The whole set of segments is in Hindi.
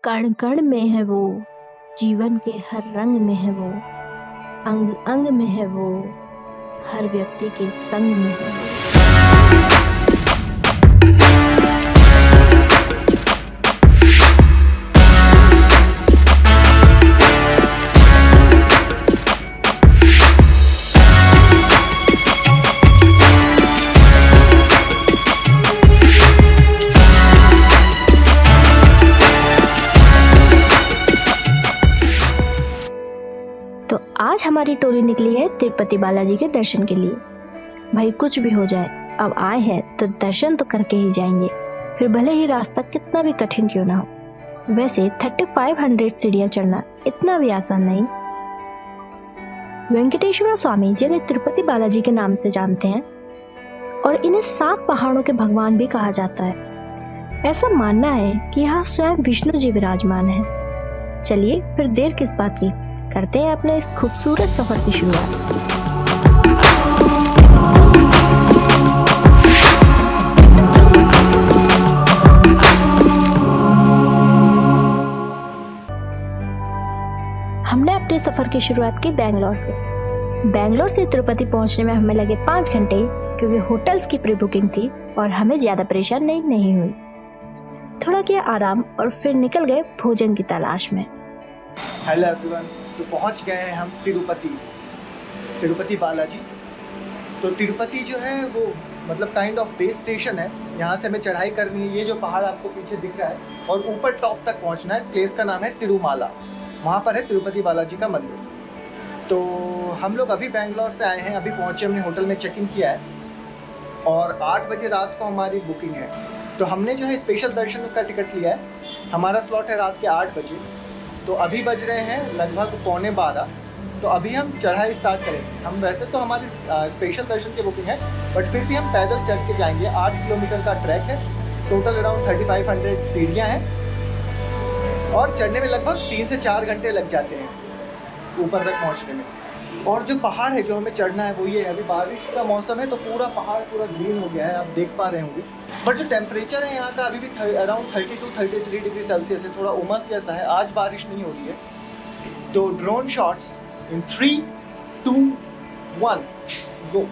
कण कण में है वो, जीवन के हर रंग में है वो, अंग अंग में है वो, हर व्यक्ति के संग में है वो। तो आज हमारी टोली निकली है तिरुपति बालाजी के दर्शन के लिए। भाई कुछ भी हो जाए, अब आए हैं तो दर्शन तो करके ही जाएंगे, फिर भले ही रास्ता कितना भी कठिन क्यों ना हो। वैसे 3500 सीढ़ियां चढ़ना इतना भी आसान नहीं। वेंकटेश्वर स्वामी जिन्हें तिरुपति बालाजी के नाम से जानते हैं और इन्हें 7 पहाड़ों के भगवान भी कहा जाता है। ऐसा मानना है कि यहाँ स्वयं विष्णु जी विराजमान है। चलिए फिर देर किस बात की, करते हैं अपने इस खूबसूरत सफर की शुरुआत। हमने अपने सफर की शुरुआत की बेंगलोर से। बेंगलोर से तिरुपति पहुंचने में हमें लगे 5 घंटे, क्योंकि होटल्स की प्री बुकिंग थी और हमें ज्यादा परेशानी नहीं हुई। थोड़ा किया आराम और फिर निकल गए भोजन की तलाश में। हेलो एवरीवन, तो पहुंच गए हैं हम तिरुपति बालाजी। तो तिरुपति जो है वो मतलब काइंड ऑफ बेस स्टेशन है। यहाँ से हमें चढ़ाई करनी है। ये जो पहाड़ आपको पीछे दिख रहा है और ऊपर टॉप तक पहुँचना है। प्लेस का नाम है तिरुमाला, वहाँ पर है तिरुपति बालाजी का मंदिर। तो हम लोग अभी बेंगलोर से आए हैं, अभी पहुँचे, हमने होटल में चेक इन किया है और 8 बजे रात को हमारी बुकिंग है। तो हमने जो है स्पेशल दर्शन का टिकट लिया है। हमारा स्लॉट है रात के 8 बजे। तो अभी बज रहे हैं लगभग 11:15। तो अभी हम चढ़ाई स्टार्ट करेंगे। हम वैसे तो हमारी स्पेशल दर्शन की बुकिंग है, बट फिर भी हम पैदल चढ़ के जाएंगे। 8 किलोमीटर का ट्रैक है। टोटल अराउंड 3500 सीढ़ियाँ हैं और चढ़ने में लगभग 3 से 4 घंटे लग जाते हैं ऊपर तक पहुँचने में। और जो पहाड़ है जो हमें चढ़ना है वो ये है, अभी बारिश का मौसम है तो पूरा पहाड़ पूरा ग्रीन हो गया है, आप देख पा रहे होंगे। बट जो टेम्परेचर है यहाँ का अभी भी अराउंड 32-33 डिग्री सेल्सियस है, थोड़ा उमस जैसा है। आज बारिश नहीं हो रही है। तो ड्रोन शॉट्स इन 3, 2, 1 गो।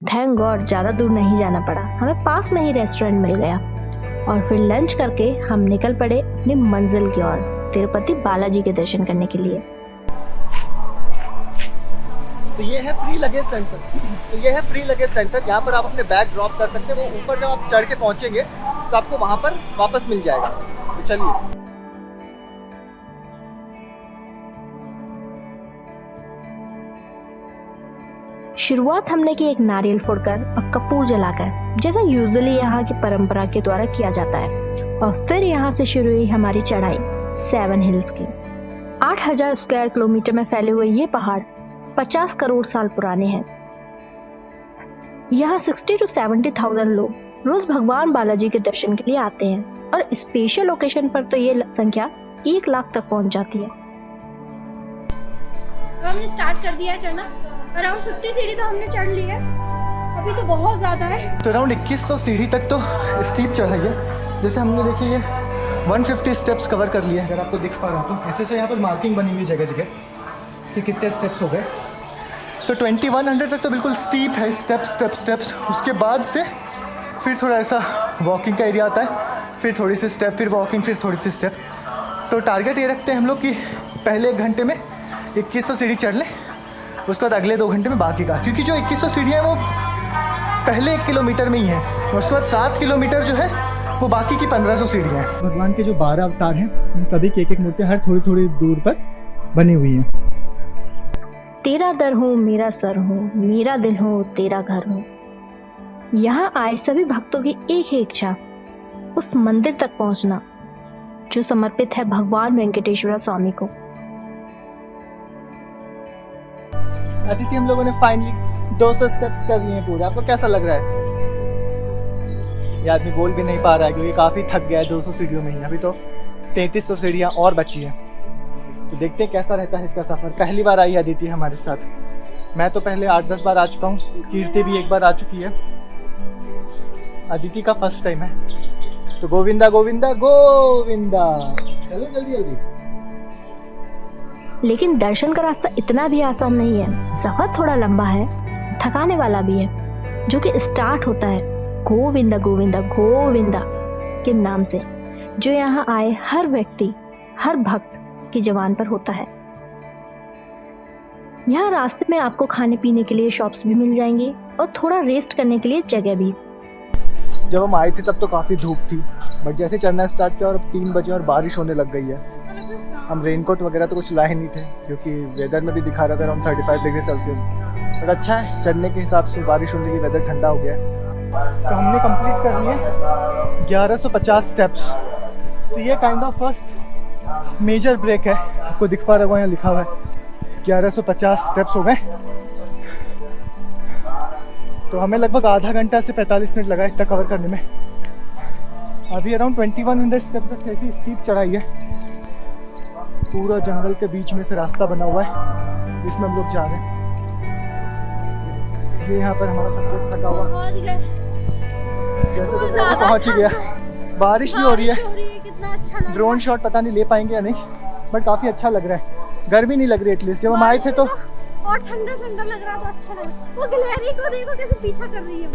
थैंक गॉड ज्यादा दूर नहीं जाना पड़ा, हमें पास में ही रेस्टोरेंट मिल गया और फिर लंच करके हम निकल पड़े अपनी मंजिल की ओर, तिरुपति बालाजी के दर्शन करने के लिए। तो ये है फ्री लगेज सेंटर। यहाँ पर आप अपने बैग ड्रॉप कर सकते हैं। वो ऊपर जब आप चढ़ के पहुँचेंगे तो आपको वहाँ पर वापस मिल जाएगा। तो चलिए। शुरुआत हमने की एक नारियल फोड़कर और कपूर जलाकर, जैसा यूजुअली यहाँ की परंपरा के द्वारा किया जाता है। और फिर यहाँ से शुरू हुई हमारी चढ़ाई 7 हिल्स की। 8000 स्क्वायर किलोमीटर में फैले हुए ये पहाड़ 50 करोड़ साल पुराने हैं। यहाँ 60 to 70,000 लोग रोज भगवान बालाजी के दर्शन के लिए आते हैं और स्पेशल ओकेशन पर तो ये संख्या 1 लाख तक पहुँच जाती है। हमने स्टार्ट कर दिया है चढ़ना। अराउंड 50 सीढ़ी तो हमने चढ़ ली है, अभी तो बहुत ज़्यादा है। तो अराउंड 2100 सीढ़ी तक तो स्टीप चढ़ाई है। जैसे हमने देखिए ये 150 स्टेप्स कवर कर लिए। अगर आपको दिख पा रहा हो तो ऐसे यहाँ पर मार्किंग बनी हुई जगह जगह कि कितने स्टेप्स हो गए। तो 2100 तक तो बिल्कुल स्टीप है, स्टेप्स। उसके बाद से फिर थोड़ा ऐसा वॉकिंग का एरिया आता है, फिर थोड़ी सी स्टेप, फिर वॉकिंग, फिर थोड़ी सी स्टेप। तो टारगेट ये रखते हैं हम लोग कि पहले 1 घंटे में 2100 सीढ़ी चढ़ लें, उसके बाद अगले 2 घंटे में बाकी का। क्योंकि जो 2100 सीढ़ियाँ हैं वो पहले 1 किलोमीटर में ही है और उसके बाद 7 किलोमीटर जो है वो बाकी की 1500 सीढ़ियाँ हैं। भगवान के जो 12 अवतार हैं उन सभी की एक मूर्ति हर थोड़ी दूर पर बनी हुई है। तेरा दर हूँ मेरा सर हूँ, मेरा दिल हूँ तेरा घर हूँ। यहाँ आए सभी भक्तों की एक ही इच्छा, उस मंदिर तक पहुँचना जो समर्पित है भगवान वेंकटेश्वर स्वामी को। अदिति, हम लोगों ने फाइनली 200 स्टेप्स कर लिए हैं पूरे। आपको कैसा लग रहा है? ये आदमी बोल भी नहीं पा रहा है क्योंकि काफ़ी थक गया है 200 सीढ़ियों में ही। अभी तो 3300 सीढ़ियाँ और बची हैं। तो देखते हैं कैसा रहता है इसका सफ़र। पहली बार आई अदिति हमारे साथ। मैं तो पहले 8-10 बार आ चुका हूँ, कीर्ति भी एक बार आ चुकी है, अदिति का फर्स्ट टाइम है। तो गोविंदा गोविंदा गोविंदा, चलो जल्दी जल्दी। लेकिन दर्शन का रास्ता इतना भी आसान नहीं है। सफर थोड़ा लंबा है, थकाने वाला भी है, जो कि स्टार्ट होता है गोविंदा गोविंदा गोविंदा के नाम से, जो यहाँ आए हर व्यक्ति, हर भक्त की जबान पर होता है। यहाँ रास्ते में आपको खाने पीने के लिए शॉप्स भी मिल जाएंगी और थोड़ा रेस्ट करने के लिए जगह भी। जब हम आए थे तब तो काफ़ी धूप थी, बट जैसे चढ़ना स्टार्ट किया और अब 3 बजे और बारिश होने लग गई है। हम रेनकोट वगैरह तो कुछ लाए नहीं थे क्योंकि वेदर में भी दिखा रहा था अराउंड 35 डिग्री सेल्सियस। बट अच्छा है, चढ़ने के हिसाब से बारिश होने की वेदर ठंडा हो गया है। तो हमने कंप्लीट कर लिए 1150 स्टेप्स। तो ये kind of first major break है। आपको दिख पा रहा होगा, यहाँ लिखा हुआ है 1150 स्टेप्स हो गए। तो हमें लगभग आधा घंटा से 45 मिनट लगा इतना कवर करने में। अभी अराउंड 2100 स्टेप्स तक ऐसी स्टीप चढ़ाई है। पूरा जंगल के बीच में से रास्ता बना हुआ है, इसमें हम लोग जा रहे हैं। ये यहाँ पर हमारा सब्जेक्ट थका हुआ जैसे पहुँच ही गया। बारिश भी हो रही है, कितना अच्छा ड्रोन शॉट पता नहीं ले पाएंगे या नहीं, बट काफ़ी अच्छा लग रहा है। गर्मी नहीं लग रही एटलीस्ट। जब हम आए थे तो और ठंडा ठंडा लग रहा था, अच्छा लगा। वो गिलहरी को देखो कैसे पीछा कर रही है।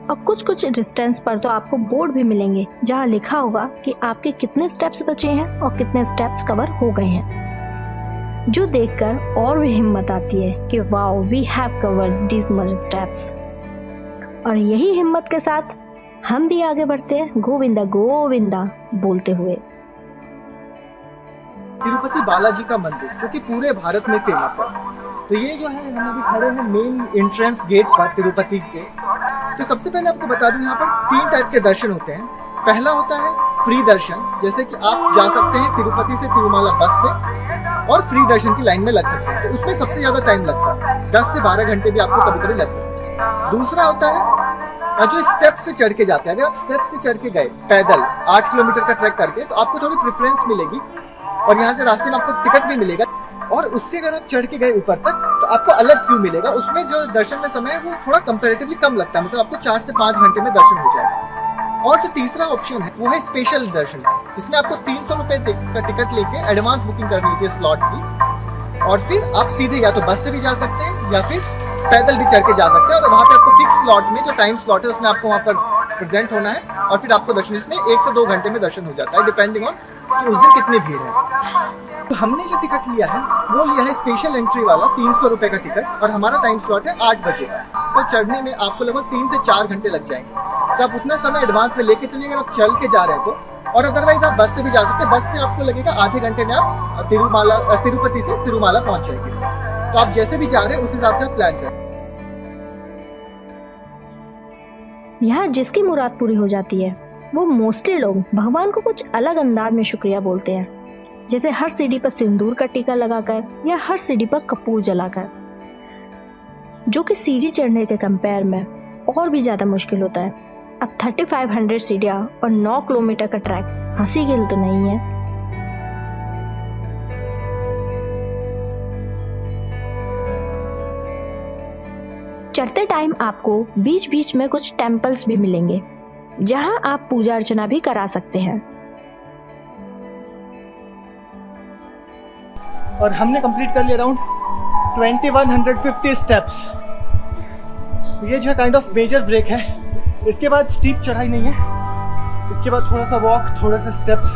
और कुछ डिस्टेंस पर तो आपको बोर्ड भी मिलेंगे जहाँ लिखा होगा कि आपके कितने स्टेप्स बचे हैं और कितने स्टेप्स कवर हो गए हैं, जो देखकर और भी हिम्मत आती है कि wow, we have covered this much steps. और यही हिम्मत के साथ हम भी आगे बढ़ते हैं गोविंदा गोविंदा बोलते हुए। तिरुपति बालाजी का मंदिर जो कि पूरे भारत में फेमस है। तो ये जो है, हम अभी खड़े हैं मेन एंट्रेंस गेट पर तिरुपति के। तो सबसे पहले आपको बता दूं, यहाँ पर 3 टाइप के दर्शन होते हैं। पहला होता है फ्री दर्शन, जैसे कि आप जा सकते हैं तिरुपति से तिरुमाला बस से और फ्री दर्शन की लाइन में लग सकते हैं। तो उसमें सबसे ज़्यादा टाइम लगता है, 10 से 12 घंटे भी आपको कभी कभी लग सकते हैं। दूसरा होता है जो स्टेप से चढ़ के जाते हैं। अगर आप स्टेप से चढ़ के गए पैदल 8 किलोमीटर का ट्रैक करके, तो आपको थोड़ी प्रेफरेंस मिलेगी और यहाँ से रास्ते में आपको टिकट भी मिलेगा। और उससे अगर आप चढ़ के गए ऊपर तक तो आपको अलग क्यू मिलेगा। उसमें जो दर्शन में समय है वो थोड़ा कंपैरेटिवली कम लगता है, मतलब आपको 4 से 5 घंटे में दर्शन हो जाएगा। और जो तीसरा ऑप्शन है वो है स्पेशल दर्शन। इसमें आपको 300 रुपये का टिकट लेके एडवांस बुकिंग करनी होती है स्लॉट की, और फिर आप सीधे या तो बस से भी जा सकते हैं या फिर पैदल भी चढ़ के जा सकते हैं। और वहाँ पे आपको फिक्स स्लॉट में जो टाइम स्लॉट है उसमें आपको वहाँ पर प्रेजेंट होना है और फिर आपको दर्शन इसमें 1 से 2 घंटे में दर्शन हो जाता है, डिपेंडिंग ऑन कि उस दिन कितनी भीड़ है। तो हमने जो टिकट लिया है वो लिया है स्पेशल एंट्री वाला 300 रुपये का टिकट, और हमारा टाइम स्लॉट है 8 बजे का। इसको चढ़ने में आपको लगभग 3 से 4 घंटे लग जाएंगे। तो आप उतना समय एडवांस में लेके चलिए अगर आप चल के जा रहे हैं तो। और अदरवाइज आप बस से भी जा सकते हैं। बस से आपको लगेगा आधे घंटे में आप तिरुपति से तिरुमाला पहुंच जाएंगे। तो आप जैसे भी जा रहे हैं उस हिसाब से आप प्लान करें। यहाँ जिसकी मुराद पूरी हो जाती है वो मोस्टली लोग भगवान को कुछ अलग अंदाज में शुक्रिया बोलते हैं, जैसे हर सीढ़ी पर सिंदूर का टीका लगाकर या हर सीढ़ी पर कपूर जलाकर, जो कि सीढ़ी चढ़ने के कंपेयर में और भी ज्यादा मुश्किल होता है। अब 3500 सीढ़ियां और 9 किलोमीटर का ट्रैक हंसी खेल तो नहीं है। चढ़ते टाइम आपको बीच बीच में कुछ टेम्पल्स भी मिलेंगे जहां आप पूजा अर्चना भी करा सकते हैं। और हमने कंप्लीट कर लिया अराउंड 2150 स्टेप्स। ये जो है काइंड ऑफ मेजर ब्रेक है। इसके बाद स्टीप चढ़ाई नहीं है, इसके बाद थोड़ा सा वॉक, थोड़ा सा स्टेप्स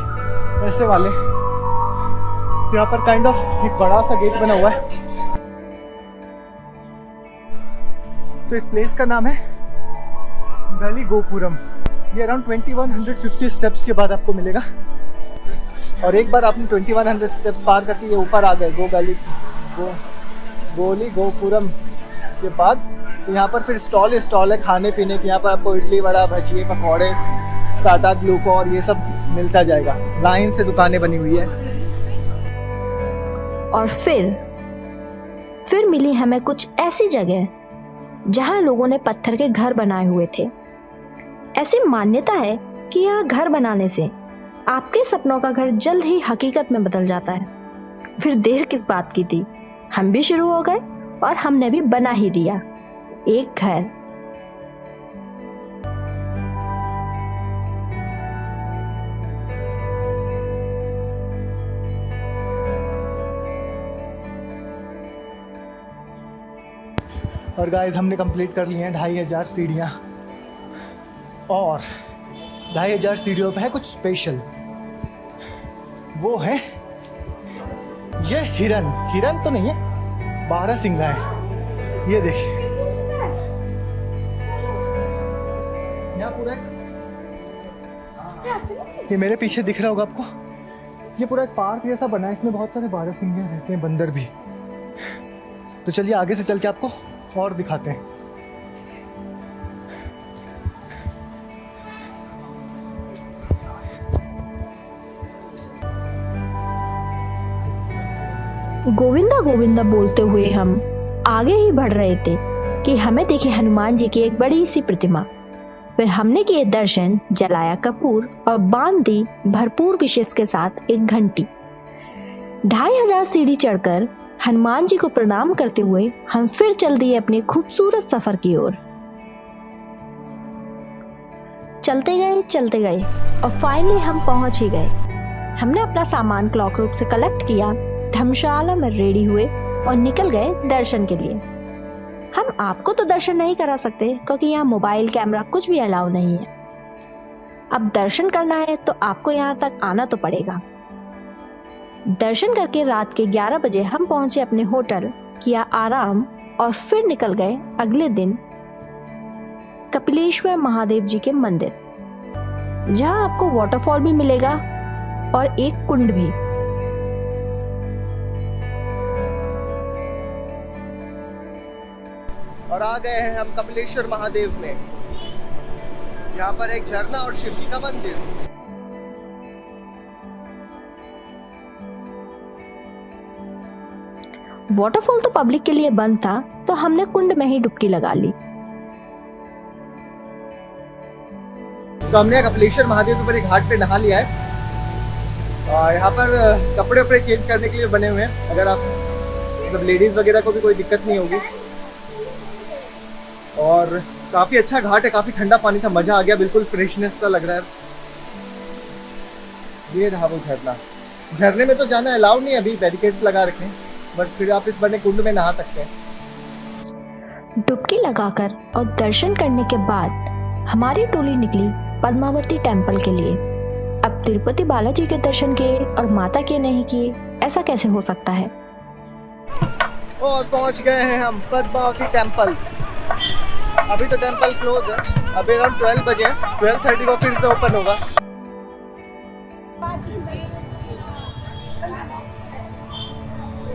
ऐसे वाले। तो यहाँ पर काइंड ऑफ एक बड़ा सा गेट बना हुआ है। तो इस प्लेस का नाम है वैली गोपुरम। ये अराउंड 2150 स्टेप्स के बाद आपको मिलेगा। और एक बार आपने 2100 स्टेप्स पार करके ये ऊपर आ गए गोली गोपुरम के बाद, तो यहाँ पर फिर स्टॉल है खाने पीने की। यहाँ पर आपको इडली वड़ा, भजिए, पकौड़े, टाटा ग्लूको और ये सब मिलता जाएगा। लाइन से दुकानें बनी हुई है। और फिर मिली हमें कुछ ऐसी जगह जहां लोगों ने पत्थर के घर बनाए हुए थे। ऐसी मान्यता है कि यहाँ घर बनाने से आपके सपनों का घर जल्द ही हकीकत में बदल जाता है। फिर देर किस बात की थी, हम भी शुरू हो गए और हमने भी बना ही दिया एक घर। और गाइस हमने कंप्लीट कर लिए हैं 2500 सीढ़ियाँ, और 2500 सीढ़ियों पे है कुछ स्पेशल। वो है ये हिरन तो नहीं है, बारहसिंगा है। ये देखिए यहाँ पूरा ये मेरे पीछे दिख रहा होगा आपको, ये पूरा एक पार्क जैसा बना है, इसमें बहुत सारे बारहसिंगे रहते हैं, बंदर भी। तो चलिए आगे से चल के आपको और दिखाते हैं। गोविंदा गोविंदा बोलते हुए हम आगे ही बढ़ रहे थे कि हमें दिखी हनुमान जी की एक बड़ी सी प्रतिमा। फिर हमने किए दर्शन, जलाया कपूर और बांध दी भरपूर विशेष के साथ एक घंटी। 2500 सीढ़ी चढ़कर हनुमान जी को प्रणाम करते हुए हम फिर चल दिए अपने खूबसूरत सफर की ओर। चलते गए और फाइनली हम पहुंच ही गए। हमने अपना सामान क्लॉक रूप से कलेक्ट किया, धर्मशाला में रेडी हुए और निकल गए दर्शन के लिए। हम आपको तो दर्शन नहीं करा सकते क्योंकि यहाँ मोबाइल कैमरा कुछ भी अलाउ नहीं है। अब दर्शन करना है तो आपको यहाँ तक आना तो पड़ेगा। दर्शन करके रात के 11 बजे हम पहुंचे अपने होटल, किया आराम और फिर निकल गए अगले दिन कपिलेश्वर महादेव जी के मंदिर, जहां आपको वाटरफॉल भी मिलेगा और एक कुंड भी। और आ गए हैं हम कपिलेश्वर महादेव में। यहाँ पर एक झरना और शिव जी का मंदिर। वाटरफॉल तो पब्लिक के लिए बंद था, तो हमने कुंड में ही डुबकी लगा ली। तो हमने कपिलेश्वर महादेव के ऊपर एक घाट पे नहा लिया है। यहाँ पर कपड़े वपड़े चेंज करने के लिए बने हुए हैं, अगर आप मतलब लेडीज वगैरह को भी कोई दिक्कत नहीं होगी। और काफी अच्छा घाट है, काफी ठंडा पानी था, मजा आ गया, बिल्कुल फ्रेशनेस सा लग रहा है। ये रहा वो झरना। झरने में तो जाना अलाउड नहीं, अभी बैरिकेड्स लगा रखे हैं, बट फिर आप इस बने कुंड में नहा सकते हैं। डुबकी लगाकर और दर्शन करने के बाद हमारी टोली निकली पद्मावती टेम्पल के लिए। अब तिरुपति बालाजी के दर्शन किए और माता के नहीं किए, ऐसा कैसे हो सकता है। और पहुंच गए हैं हम पद्मावती टेम्पल। अभी तो टेम्पल क्लोज है, अभी अराउंड 12 बजे हैं, 12:30 को फिर से ओपन होगा।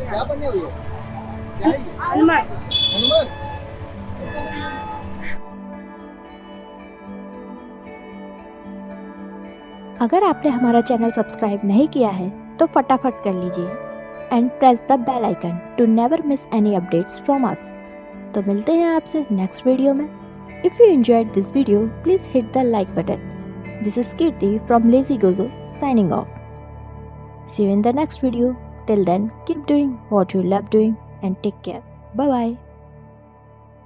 क्या बनी हुई है? क्या है ये? हनुमान। अगर आपने हमारा चैनल सब्सक्राइब नहीं किया है तो फटाफट कर लीजिए and press the bell icon to never miss any updates from us. तो मिलते हैं आपसे नेक्स्ट वीडियो में। If you enjoyed this video please hit the like button. This is Kirti from Lazy Gojo signing off. See you in the next video. Till then, keep doing what you love doing and take care. Bye bye.